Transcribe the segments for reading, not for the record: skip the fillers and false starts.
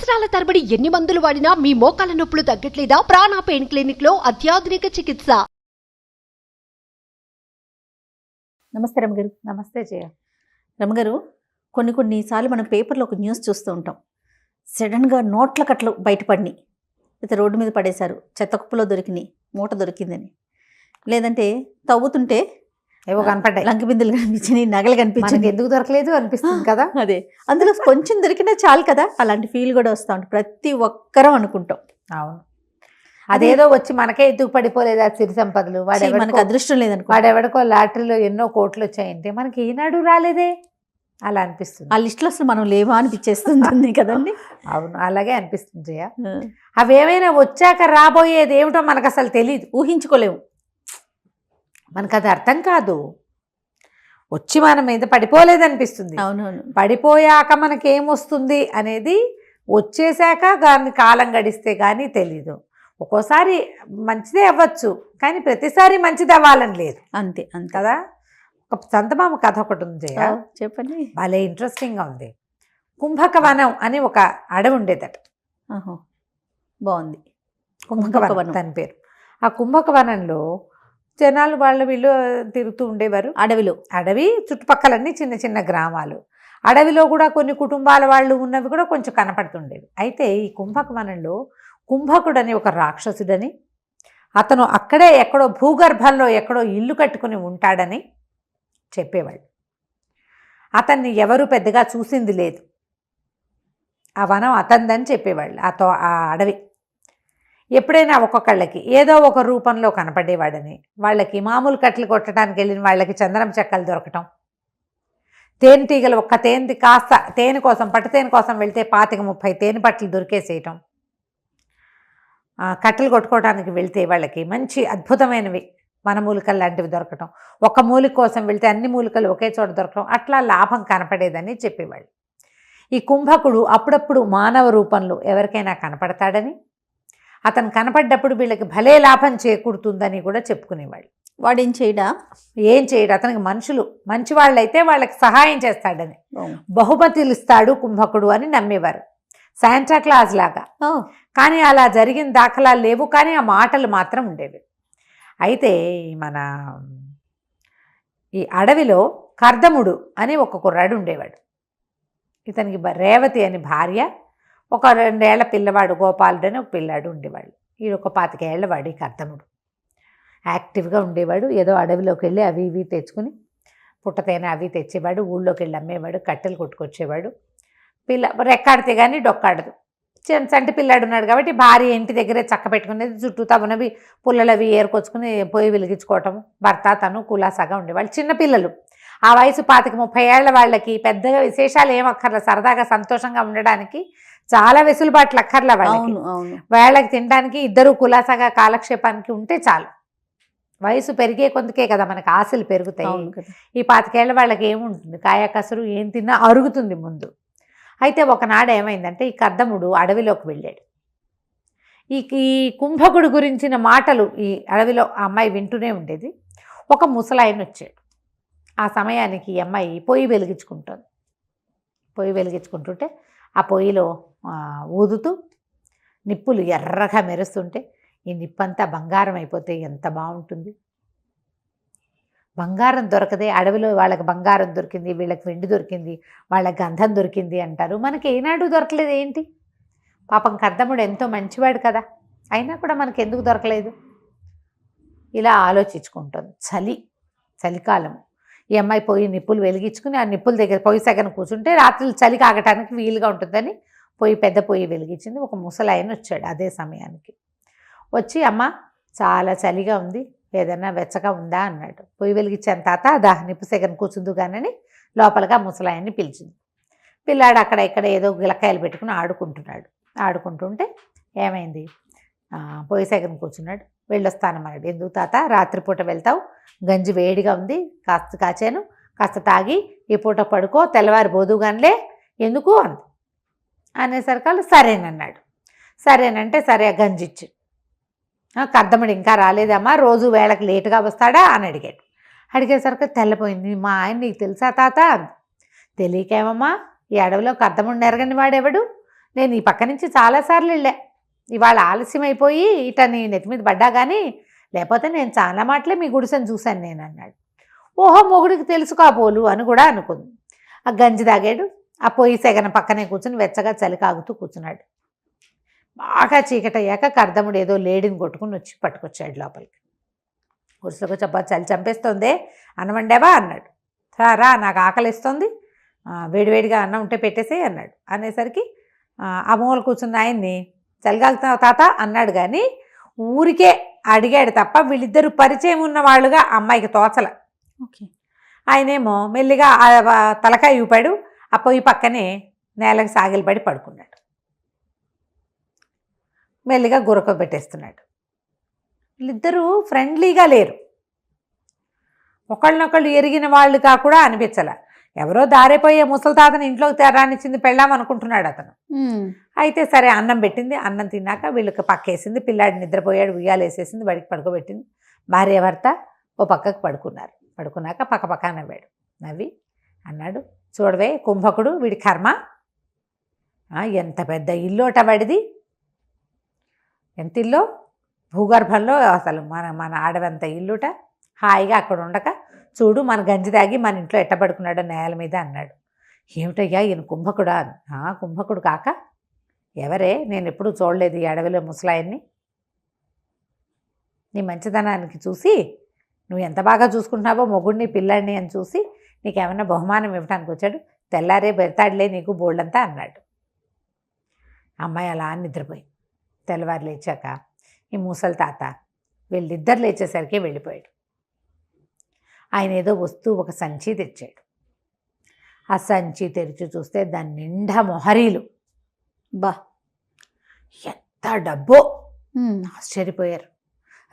సంవత్సరాల తరబడి ఎన్ని మందులు వాడినా మీ మోకాల నొప్పులు తగ్గట్లేదా? ప్రాణ పెయిన్ క్లినిక్ లో అత్యాధునిక చికిత్స. నమస్తే రమగారు. నమస్తే జయ. రమగారు, కొన్నిసార్లు మనం పేపర్లో ఒక న్యూస్ చూస్తూ ఉంటాం. సడన్గా నోట్ల కట్టలు బయటపడినాయి, అయితే రోడ్డు మీద పడేశారు, చెత్త కుప్పలో దొరికినాయి, మూట దొరికిందని. లేదంటే తవ్వుతుంటే ఏవో కనపడ్డాయి, లంక బిందులు కనిపించినాయి, నగలు కనిపించింది. ఎందుకు దొరకలేదు అనిపిస్తుంది కదా. అదే, అందులో కొంచెం దొరికినా చాలు కదా, అలాంటి ఫీల్ కూడా వస్తూ ఉంటుంది. ప్రతి ఒక్కరం అనుకుంటాం. అవును, అదేదో వచ్చి మనకే ఎత్తుకు పడిపోలేదా సిరి సంపదలు, మనకు అదృష్టం లేదనుకో, వాడెవడికో లాటరీలో ఎన్నో కోట్లు వచ్చాయంటే మనకి ఈనాడు రాలేదే అలా అనిపిస్తుంది. ఆ లిస్టులో అసలు మనం లేవా అనిపించేస్తుంది కదండి. అవును, అలాగే అనిపిస్తుంది జయ. అవేమైనా వచ్చాక రాబోయేది ఏమిటో మనకు అసలు తెలియదు, ఊహించుకోలేము. మనకు అది అర్థం కాదు. వచ్చి మన మీద పడిపోలేదనిపిస్తుంది. అవునవును, పడిపోయాక మనకేమొస్తుంది అనేది వచ్చేసాక దాన్ని కాలం గడిస్తే కానీ తెలీదు. ఒక్కోసారి మంచిదే అవ్వచ్చు, కానీ ప్రతిసారి మంచిది అవ్వాలని లేదు. అంతే అంతే కదా. ఒక చందమామ కథ ఒకటి ఉంది జయ, చెప్పండి. భలే ఇంట్రెస్టింగ్గా ఉంది. కుంభకవనం అని ఒక అడవి ఉండేదట. బాగుంది. కుంభకవనం తన పేరు. ఆ కుంభకవనంలో జనాలు వీళ్ళు తిరుగుతూ ఉండేవారు. అడవి చుట్టుపక్కలన్నీ చిన్న చిన్న గ్రామాలు. అడవిలో కూడా కొన్ని కుటుంబాల వాళ్ళు ఉన్నవి కూడా కొంచెం కనపడుతుండేవి. అయితే ఈ కుంభకవనంలో కుంభకుడని ఒక రాక్షసుడని, అతను అక్కడే ఎక్కడో భూగర్భంలో ఎక్కడో ఇల్లు కట్టుకుని ఉంటాడని చెప్పేవాళ్ళు. అతన్ని ఎవరు పెద్దగా చూసింది లేదు. ఆ వనం అతందని చెప్పేవాళ్ళు. ఆ అడవి ఎప్పుడైనా ఒక్కొక్కళ్ళకి ఏదో ఒక రూపంలో కనపడేవాడని, వాళ్ళకి మామూలు కట్టలు కొట్టడానికి వెళ్ళిన వాళ్ళకి చందనం చెక్కలు దొరకటం, తేనెటీగలు ఒక్క తేనె కాస్త తేనె కోసం పట్టుతేనె కోసం వెళ్తే 25-30 తేనె పట్టలు దొరికేసేయటం, కట్టెలు కొట్టుకోవడానికి వెళ్తే వాళ్ళకి మంచి అద్భుతమైనవి వనమూలికలు లాంటివి దొరకటం, ఒక మూలిక కోసం వెళ్తే అన్ని మూలికలు ఒకే చోట దొరకటం, అట్లా లాభం కనపడేదని చెప్పేవాళ్ళు. ఈ కుంభకుడు అప్పుడప్పుడు మానవ రూపంలో ఎవరికైనా కనపడతాడని, అతను కనపడ్డప్పుడు వీళ్ళకి భలే లాభం చేకూరుతుందని కూడా చెప్పుకునేవాళ్ళు. వాడేం చేయడా? ఏం చేయడు. అతనికి మనుషులు మంచి వాళ్ళైతే వాళ్ళకి సహాయం చేస్తాడని, బహుమతులు ఇస్తాడు కుంభకుడు అని నమ్మేవారు, శాంటా క్లాస్ లాగా. కానీ అలా జరిగిన దాఖలాలు లేవు, కానీ ఆ మాటలు మాత్రం ఉండేవి. అయితే ఈ అడవిలో కర్దముడు అని ఒక కుర్రాడు ఉండేవాడు. ఇతనికి రేవతి అని భార్య, ఒక 2 ఏళ్ల పిల్లవాడు గోపాలుడు అని ఒక పిల్లాడు ఉండేవాళ్ళు. ఈ ఒక 25 ఏళ్ల వాడు ఈ కర్దముడు. యాక్టివ్గా ఉండేవాడు. ఏదో అడవిలోకి వెళ్ళి అవి ఇవి తెచ్చుకుని పుట్టతేనే అవి తెచ్చేవాడు, ఊళ్ళోకి వెళ్ళి అమ్మేవాడు, కట్టెలు కొట్టుకొచ్చేవాడు. రెక్కాడితే కానీ డొక్కాడదు. చంటి పిల్లాడు ఉన్నాడు కాబట్టి భార్య ఇంటి దగ్గరే చక్క పెట్టుకునేది, చుట్టూ తమనవి పుల్లలు అవి ఏరుకొచ్చుకుని పొయ్యి వెలిగించుకోవటము, భర్త తను కులాసాగా ఉండేవాళ్ళు. చిన్నపిల్లలు ఆ వయసు 25-30 ఏళ్ల వాళ్ళకి పెద్దగా విశేషాలు ఏమక్కర్ల, సరదాగా సంతోషంగా ఉండడానికి చాలా వెసులుబాట్లు అక్కర్ల వాళ్ళకి. వాళ్ళకి తినడానికి ఇద్దరు కులాసాగా కాలక్షేపానికి ఉంటే చాలు. వయసు పెరిగే కొందుకే కదా మనకు ఆశలు పెరుగుతాయి. ఈ 25 ఏళ్ల వాళ్ళకి ఏముంటుంది, కాయ కసురు ఏం తిన్నా అరుగుతుంది ముందు. అయితే ఒకనాడు ఏమైందంటే ఈ కర్దముడు అడవిలోకి వెళ్ళాడు. ఈ కుంభకుడు గురించిన మాటలు ఈ అడవిలో ఆ అమ్మాయి వింటూనే ఉండేది. ఒక ముసలాయన వచ్చాడు. ఆ సమయానికి ఈ అమ్మాయి పొయ్యి వెలిగించుకుంటుంది. పొయ్యి వెలిగించుకుంటుంటే ఆ పొయ్యిలో ఊదుతూ నిప్పులు ఎర్రగా మెరుస్తుంటే, ఈ నిప్పంతా బంగారం అయిపోతే ఎంత బాగుంటుంది. బంగారం దొరకదే, అడవిలో వాళ్ళకి బంగారం దొరికింది, వీళ్ళకి వెండి దొరికింది, వాళ్ళకి గంధం దొరికింది అంటారు. మనకి ఏనాడు దొరకలేదు ఏంటి? పాపం కర్దముడు ఎంతో మంచివాడు కదా, అయినా కూడా మనకి ఎందుకు దొరకలేదు? ఇలా ఆలోచించుకుంటుంది. చలికాలం. ఈ అమ్మాయి పొయ్యి నిప్పులు వెలిగించుకుని ఆ నిప్పుల దగ్గర పొయ్యి సగన కూర్చుంటే రాత్రులు చలి కాగటానికి వీలుగా ఉంటుందని పెద్ద పొయ్యి వెలిగించింది. ఒక ముసలాయన వచ్చాడు అదే సమయానికి. వచ్చి అమ్మ చాలా చలిగా ఉంది, ఏదన్నా వెచ్చగా ఉందా అన్నాడు. పొయ్యి వెలిగించాను తాత, నిప్పు సెగను కూర్చుందు కానీ లోపలగా ముసలాయన్ని పిలిచింది. పిల్లాడు అక్కడ ఇక్కడ ఏదో గిలకాయలు పెట్టుకుని ఆడుకుంటుంటే ఏమైంది, పొయ్యి సెగను కూర్చున్నాడు. వెళ్ళొస్తానన్నాడు. ఎందుకు తాత, రాత్రిపూట వెళ్తావు, గంజి వేడిగా ఉంది, కాస్త కాచాను, కాస్త తాగి ఈ పూట పడుకో, తెల్లవారి బోదుగానిలే ఎందుకు అనేసరికి సరేనన్నాడు. సరేనంటే సరే గంజి ఇచ్చి, కర్దముడు ఇంకా రాలేదమ్మా, రోజు వేళకి లేటుగా వస్తాడా అని అడిగాడు. అడిగేసరికి తెల్లపోయింది. మా ఆయన నీకు తెలుసా తాత? తెలియకేమమ్మా, ఈ అడవిలో కర్దముడిని ఎరగని వాడెవడు, నేను ఈ పక్క నుంచి చాలాసార్లు వెళ్ళా, ఇవాళ ఆలస్యం అయిపోయి ఇట నీ నెత్తి మీద పడ్డా కానీ లేకపోతే నేను చాలా మాటలే మీ గుడిసెని చూశాను నేను అన్నాడు. ఓహో మొగుడికి తెలుసు కాబోలు అని కూడా అనుకుంది. ఆ గంజి తాగాడు, ఆ పొయ్యి సెగన పక్కనే కూర్చుని వెచ్చగా చలి కాగుతూ కూర్చున్నాడు. బాగా చీకటయ్యాక కర్దముడు ఏదో లేడిని కొట్టుకుని వచ్చి పట్టుకొచ్చాడు లోపలికి. గుడిసెలకు చెప్పా చలి చంపేస్తుంది, అన్నం వండావా అన్నాడు. రా నాకు ఆకలిస్తుంది, వేడివేడిగా అన్నం ఉంటే పెట్టేసే అన్నాడు. అనేసరికి ఆ మూల కూర్చున్న ఆయన్ని చలిగాలుతున్నావు తాత అన్నాడు. కానీ ఊరికే అడిగాడు తప్ప వీళ్ళిద్దరూ పరిచయం ఉన్న వాళ్ళుగా అమ్మాయికి తోచల. ఓకే. ఆయనేమో మెల్లిగా తలకాయ ఊపాడు, ఆ పొయ్యి పక్కనే నేలకు సాగిలపడి పడుకున్నాడు. మెల్లిగా గురక పెట్టేస్తున్నాడు. వీళ్ళిద్దరూ ఫ్రెండ్లీగా లేరు, ఒకళ్ళనొకళ్ళు ఎరిగిన వాళ్ళుగా కూడా అనిపించాల. ఎవరో దారిపోయే ముసలి తాతని ఇంట్లోకి రానిచ్చింది పెళ్ళాం అనుకుంటున్నాడు అతను. అయితే సరే అన్నం పెట్టింది, అన్నం తిన్నాక వీళ్ళకి పక్కేసింది, పిల్లాడి నిద్రపోయాడు, ఉయ్యాలేసేసింది, బడికి పడుకోబెట్టింది. భార్య భర్త ఓ పక్కకు పడుకున్నారు. పడుకున్నాక పక్క నవ్వాడు. నవ్వి అన్నాడు, చూడవే కుంభకుడు, వీడి కర్మ, ఎంత పెద్ద ఇల్లోట వాడిది, ఎంత ఇల్లో, భూగర్భంలో అసలు మన ఆడవంత ఇల్లుట, హాయిగా అక్కడ ఉండక చూడు మన గంజి తాగి మన ఇంట్లో ఎట్టబడుకున్నాడో నేల మీద అన్నాడు. ఏమిటయ్యా ఈయన కుంభకుడా? కుంభకుడు కాక ఎవరే, నేను ఎప్పుడూ చూడలేదు ఈ అడవిలో ముసలాయన్ని. నీ మంచితనానికి చూసి నువ్వు ఎంత బాగా చూసుకుంటున్నావో మొగుడిని పిల్లాడిని అని చూసి నీకేమన్నా బహుమానం ఇవ్వడానికి వచ్చాడు, తెల్లారే పెడతాడులే నీకు బోల్డంతా అన్నాడు. అమ్మాయి అలా నిద్రపోయింది. తెల్లవారు లేచాక ఈ ముసలి తాత వీళ్ళిద్దరు లేచేసరికి వెళ్ళిపోయాడు. ఆయన ఏదో వస్తువు ఒక సంచి తెచ్చాడు. ఆ సంచి తెరిచి చూస్తే దాని నిండా మొహరీలు. బా ఎంత డబ్బో, ఆశ్చర్యపోయారు.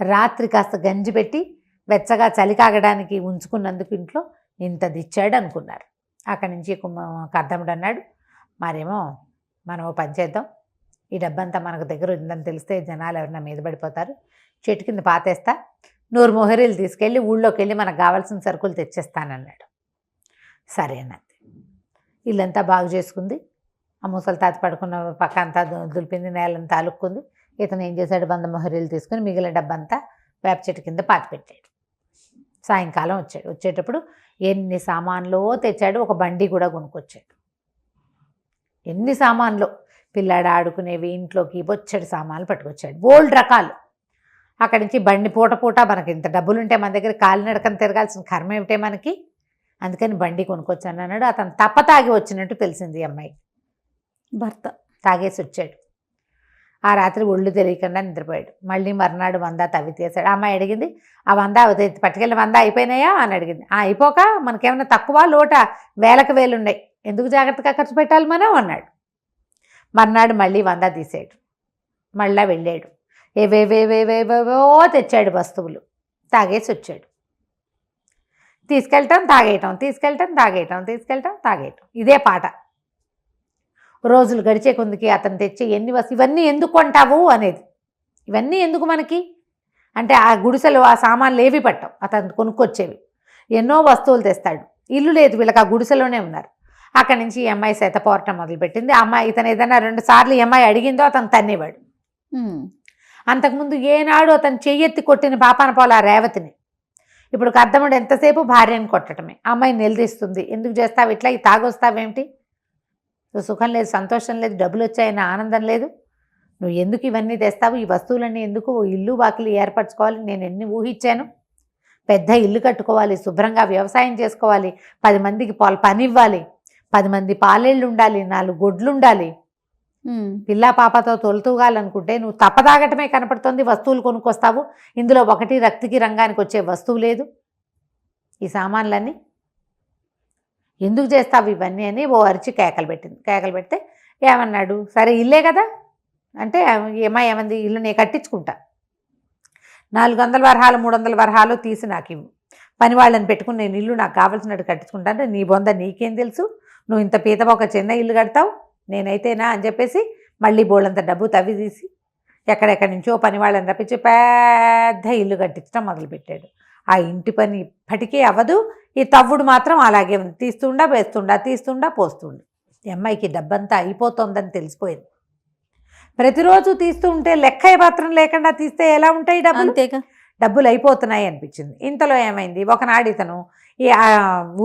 రాత్రి కాస్త గంజి పెట్టి వెచ్చగా చలి కాగడానికి ఉంచుకున్నందుకు ఇంట్లో ఇంత దిచ్చాడు అనుకున్నారు. అక్కడి నుంచి కర్దముడు అన్నాడు, మరేమో మనం ఓ పని చేద్దాం, ఈ డబ్బంతా మనకు దగ్గర ఉందని తెలిస్తే జనాలు ఎవరైనా మీద పడిపోతారు, చెట్టు కింద పాతేస్తా, 100 మొహరీలు తీసుకెళ్ళి ఊళ్ళోకి వెళ్ళి మనకు కావాల్సిన సరుకులు తెచ్చేస్తానన్నాడు. సరే అన్నది. ఇల్లంతా బాగు చేసుకుంది. ఆ ముసలి తాత పడుకున్న పక్క అంతా దులిపింది, నేలంతా అలుక్కుంది. ఇతను ఏం చేశాడు, 100 మొహరీలు తీసుకుని మిగిలిన డబ్బంతా వేప చెట్టు కింద పాతి పెట్టాడు. సాయంకాలం వచ్చాడు. వచ్చేటప్పుడు ఎన్ని సామాన్లో తెచ్చాడు, ఒక బండి కూడా కొనుక్కొచ్చాడు. ఎన్ని సామాన్లు, పిల్లాడు ఆడుకునేవి, ఇంట్లోకి బొచ్చడి సామాన్లు పట్టుకొచ్చాడు, బోల్డ్ రకాలు. అక్కడి నుంచి బండి పూట మనకి ఇంత డబ్బులుంటే మన దగ్గర కాలినడకని తిరగాల్సిన కర్మ ఏమిటే మనకి, అందుకని బండి కొనుక్కొచ్చాను అన్నాడు. అతను తాగి వచ్చినట్టు తెలిసింది అమ్మాయి. భర్త తాగేసి వచ్చాడు. ఆ రాత్రి ఒళ్ళు తెలియకుండా నిద్రపోయాడు. మళ్ళీ మర్నాడు 100 తవ్వి తీసాడు. అమ్మాయి అడిగింది, ఆ 100 పట్టుకెళ్ళి 100 అయిపోయినాయా అని అడిగింది. అయిపోక మనకేమన్నా తక్కువ లోట, వేలకు వేలున్నాయి, ఎందుకు జాగ్రత్తగా ఖర్చు పెట్టాలి మనం అన్నాడు. మర్నాడు మళ్ళీ 100 తీసాడు. మళ్ళా వెళ్ళాడు. ఏవేవేవేవేవేవో తెచ్చాడు వస్తువులు. తాగేసి వచ్చాడు. తీసుకెళ్ళటం తాగేయటం, తీసుకెళ్ళటం తాగేయటం, తీసుకెళ్ళటం తాగేయటం, ఇదే పాట. రోజులు గడిచే కొందికి అతను తెచ్చి ఎన్ని ఇవన్నీ ఎందుకు కొంటావు అనేది, ఇవన్నీ ఎందుకు మనకి అంటే ఆ గుడిసెలు ఆ సామాన్లు ఏవి పట్టవు, అతను కొనుక్కొచ్చేవి. ఎన్నో వస్తువులు తెస్తాడు. ఇల్లు లేదు వీళ్ళకి, ఆ గుడిసెలోనే ఉన్నారు. అక్కడి నుంచి ఈ అమ్మాయి చేత పోరటం మొదలుపెట్టింది. అమ్మాయి ఇతను ఏదైనా 2 సార్లు ఈ అమ్మాయి అడిగిందో అతను తన్నేవాడు. అంతకుముందు ఏనాడు అతను చెయ్యెత్తి కొట్టిన పాపాన పోలా రేవతిని. ఇప్పుడు కర్దముడు ఎంతసేపు భార్యని కొట్టడమే. అమ్మాయి నిలదీస్తుంది, ఎందుకు చేస్తావు ఇట్లా, ఈ తాగొస్తావేమిటి, సుఖం లేదు, సంతోషం లేదు, డబ్బులు వచ్చాయన్న ఆనందం లేదు, నువ్వు ఎందుకు ఇవన్నీ తెస్తావు, ఈ వస్తువులన్నీ ఎందుకు, ఇల్లు వాకిలి ఏర్పరచుకోవాలి, నేను ఎన్ని ఊహించాను, పెద్ద ఇల్లు కట్టుకోవాలి, శుభ్రంగా వ్యవసాయం చేసుకోవాలి, 10 మందికి పని ఇవ్వాలి, 10 మంది పాలేళ్ళు ఉండాలి, 4 గొడ్లు ఉండాలి, పిల్లా పాపతో తొలుతూగాలనుకుంటే నువ్వు తప్పదాగటమే కనపడుతుంది, వస్తువులు కొనుక్కొస్తావు, ఇందులో ఒకటి రక్తికి రంగానికి వచ్చే వస్తువు లేదు, ఈ సామాన్లన్నీ ఎందుకు చేస్తావు ఇవన్నీ అని ఓ అరిచి కేకలు పెట్టింది. కేకలు పెడితే ఏమన్నాడు, సరే ఇల్లే కదా అంటే ఏమంది, ఇల్లు నేను కట్టించుకుంటా, 400 వరహాలు 300 వరహాలు తీసి నాకు ఇవ్వు, పని వాళ్ళని పెట్టుకుని నేను ఇల్లు నాకు కావాల్సినట్టు కట్టించుకుంటా అంటే నీ బొంద నీకేం తెలుసు, నువ్వు ఇంత పీతగా ఒక చిన్న ఇల్లు కడతావు, నేనైతేనా అని చెప్పేసి మళ్ళీ బోళ్ళంత డబ్బు తవ్వి తీసి ఎక్కడెక్కడి నుంచో పని వాళ్ళని రప్పించి పెద్ద ఇల్లు కట్టించడం మొదలుపెట్టాడు. ఆ ఇంటి పని ఇప్పటికీ అవ్వదు, ఈ తవ్వుడు మాత్రం అలాగే ఉంది, తీస్తుండా వేస్తుండా, తీస్తుండా పోస్తుండా. ఈ అమ్మాయికి డబ్బంతా అయిపోతుందని తెలిసిపోయింది. ప్రతిరోజు తీస్తూ ఉంటే లెక్క పత్రం లేకుండా తీస్తే ఎలా ఉంటాయి డబ్బులు? అంతేగా. డబ్బులు అయిపోతున్నాయి అనిపించింది. ఇంతలో ఏమైంది, ఒకనాడు ఇతను ఈ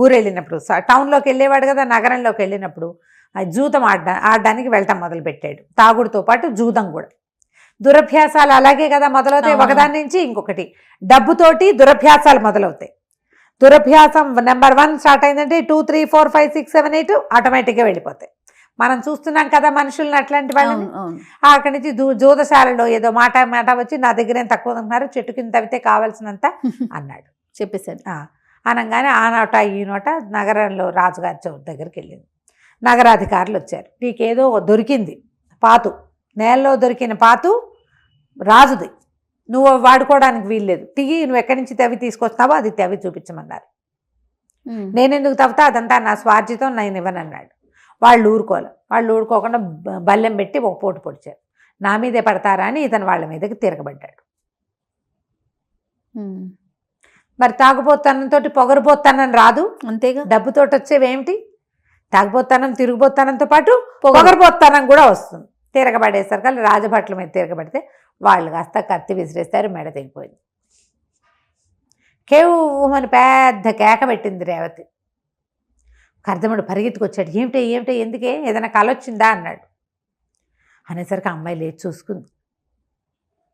ఊరు వెళ్ళినప్పుడు టౌన్లోకి వెళ్ళేవాడు కదా, నగరంలోకి వెళ్ళినప్పుడు జూదం ఆడడానికి వెళ్ళటం మొదలుపెట్టాడు. తాగుడుతో పాటు జూదం కూడా. దురభ్యాసాలు అలాగే కదా మొదలవుతాయి, ఒకదాని నుంచి ఇంకొకటి. డబ్బుతోటి దురభ్యాసాలు మొదలవుతాయి. దురభ్యాసం నెంబర్ 1 స్టార్ట్ అయిందంటే 2, 3, 4, 5, 6, 7, 8 ఆటోమేటిక్గా వెళ్ళిపోతాయి. మనం చూస్తున్నాం కదా మనుషుల్ని, అట్లాంటి వాళ్ళని. అక్కడి నుంచి జూదశాలలో ఏదో మాట వచ్చి నా దగ్గర ఏం తక్కువ ఉన్నారు, చెట్టు కింద తవ్వితే కావాల్సినంత అన్నాడు, చెప్పేశాడు. అనగానే ఆ నోట ఈ నోట నగరంలో రాజుగారి చౌక దగ్గరికి వెళ్ళింది. నగరాధికారులు వచ్చారు. నీకేదో దొరికింది పాతు, నేలలో దొరికిన పాతు రాజుది, నువ్వు వాడుకోవడానికి వీల్లేదు, తిగి నువ్వు ఎక్కడి నుంచి తవ్వి తీసుకొస్తావో అది తవ్వి చూపించమన్నారు. నేనెందుకు తవ్వుతా, అదంతా నా స్వార్జితం, నేను ఇవ్వనన్నాడు. వాళ్ళు ఊరుకోకుండా బల్లెం పెట్టి ఒక పోటు పొడిచారు. నా మీదే పడతారా అని ఇతను వాళ్ళ మీదకి తిరగబడ్డాడు. మరి తాగుబోతనంతో పొగరుబోతనం రాదు, అంతేగా. డబ్బుతోటి వచ్చేవేమిటి? తాగుబోతనం తిరుగుబోతనంతో పాటు పొగరుబోతనం కూడా వస్తుంది. తిరగబడేసరికి రాజభట్ల మీద తిరగబడితే వాళ్ళు కాస్త కత్తి విసిరేస్తారు, మెడ తెగిపోయింది. కేవమని పెద్ద కేక పెట్టింది రేవతి. కర్దముడు పరిగెత్తుకొచ్చాడు. ఏమిటే ఎందుకే, ఏదైనా కల వచ్చిందా అన్నాడు. అనేసరికి అమ్మాయి లేచి చూసుకుంది.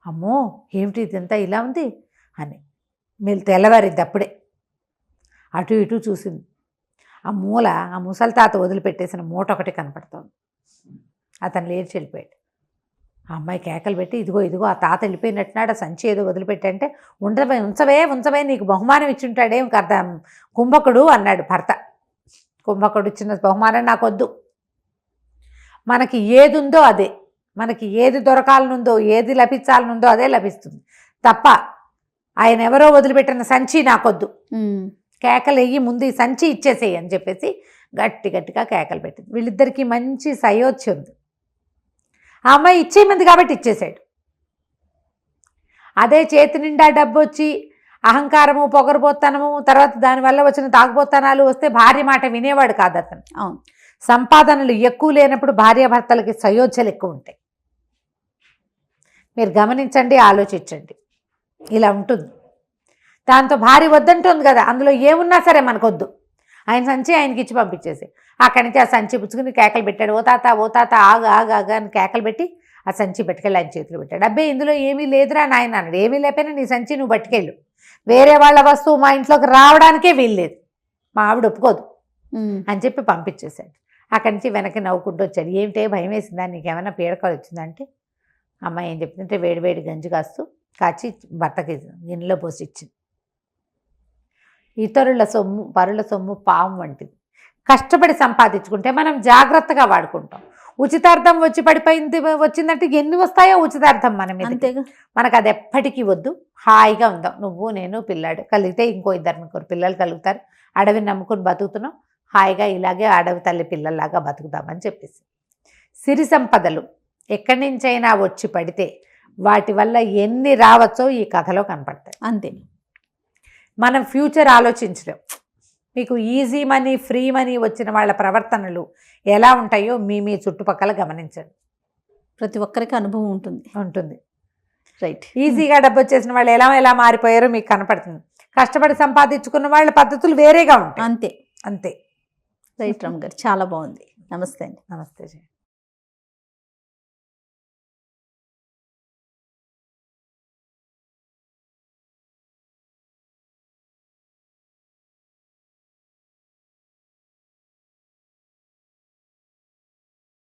అమ్మో ఏమిటి ఇదంతా ఇలా ఉంది అని. మీరు తెల్లవారిద్ది అప్పుడే. అటు ఇటు చూసింది. ఆ ముసలి తాత వదిలిపెట్టేసిన మూట ఒకటి కనపడుతోంది. అతను లేచి వెళ్ళిపోయాడు. ఆ అమ్మాయి కేకలు పెట్టి ఇదిగో ఆ తాత వెళ్ళిపోయినట్టున్నాడు, ఆ సంచి ఏదో వదిలిపెట్టంటే ఉంచవే నీకు బహుమానం ఇచ్చుంటాడేం కదా కుంభకుడు అన్నాడు భర్త. కుంభకుడు ఇచ్చిన బహుమానం నాకొద్దు. మనకి ఏది ఉందో అదే, మనకి ఏది దొరకాలనుందో ఏది లభించాలనుందో అదే లభిస్తుంది తప్ప ఆయన ఎవరో వదిలిపెట్టిన సంచి నాకొద్దు. కేకలు వెయ్యి, ముందు ఈ సంచి ఇచ్చేసేయి అని చెప్పేసి గట్టిగా కేకలు పెట్టింది. వీళ్ళిద్దరికీ మంచి సయోధ్య ఉంది. ఆ అమ్మాయి ఇచ్చేమంది కాబట్టి ఇచ్చేసాడు. అదే చేతి నిండా డబ్బు వచ్చి అహంకారము, పొగరుబోత్తనము, తర్వాత దానివల్ల వచ్చిన తాగుబోత్తనాలు వస్తే భార్య మాట వినేవాడు కాదు అతను. అవును, సంపాదనలు ఎక్కువ లేనప్పుడు భార్యాభర్తలకి సయోధ్యలు ఎక్కువ ఉంటాయి. మీరు గమనించండి, ఆలోచించండి. ఇలా ఉంటుంది. దాంతో భార్య వద్దంటుంది కదా, అందులో ఏమున్నా సరే మనకొద్దు, ఆయన సంచి ఆయనకి ఇచ్చి పంపించేసి అక్కడి నుంచి ఆ సంచి పుచ్చుకుని కేకలు పెట్టాడు. ఓ తాత ఆగా అని కేకలు పెట్టి ఆ సంచి పట్టుకెళ్ళి ఆయన చేతిలో పెట్టాడు. అబ్బే ఇందులో ఏమీ లేదురా నాయన అన్నాడు. ఏమీ లేకపోయినా నీ సంచి నువ్వు పట్టుకెళ్ళు, వేరే వాళ్ళ వస్తువు మా ఇంట్లోకి రావడానికే వీల్లేదు, మా ఆవిడ ఒప్పుకోదు అని చెప్పి పంపించేశాడు. అక్కడి నుంచి వెనక్కి నవ్వుకుంటూ వచ్చాడు. ఏమిటే భయం వేసిందా, నీకేమైనా పీడకలు వచ్చిందంటే అమ్మాయి ఏం చెప్తుంటే వేడివేడి గంజి కాచి భర్తకి గిన్నెలో పోసి ఇచ్చింది. ఇతరుల సొమ్ము పరుల సొమ్ము పాము వంటిది. కష్టపడి సంపాదించుకుంటే మనం జాగ్రత్తగా వాడుకుంటాం. ఉచితార్థం వచ్చి పడిపోయింది వచ్చిందంటే ఎన్ని వస్తాయో ఉచితార్థం మన మీద. అంతేగా, మనకు అది ఎప్పటికీ వద్దు. హాయిగా ఉందాం, నువ్వు నేను పిల్లాడు, కలిగితే ఇంకో 2-3 పిల్లలు కలుగుతారు. అడవిని నమ్ముకుని బతుకుతున్నాం, హాయిగా ఇలాగే అడవి తల్లి పిల్లల్లాగా బతుకుదామని చెప్పేసి. సిరి సంపదలు ఎక్కడి నుంచైనా వచ్చి పడితే వాటి వల్ల ఎన్ని రావచ్చో ఈ కథలో కనపడతాయి. అంతే, మనం ఫ్యూచర్ ఆలోచించలేం. మీకు ఈజీ మనీ, ఫ్రీ మనీ వచ్చిన వాళ్ళ ప్రవర్తనలు ఎలా ఉంటాయో మీ చుట్టుపక్కల గమనించండి. ప్రతి ఒక్కరికి అనుభవం ఉంటుంది. రైట్. ఈజీగా డబ్బు వచ్చేసిన వాళ్ళు ఎలా మారిపోయారో మీకు కనపడుతుంది. కష్టపడి సంపాదించుకున్న వాళ్ళ పద్ధతులు వేరేగా ఉంటాయి. అంతే. అంతే. రైట్ రామ్ గారు, చాలా బాగుంది. నమస్తే అండి. నమస్తే.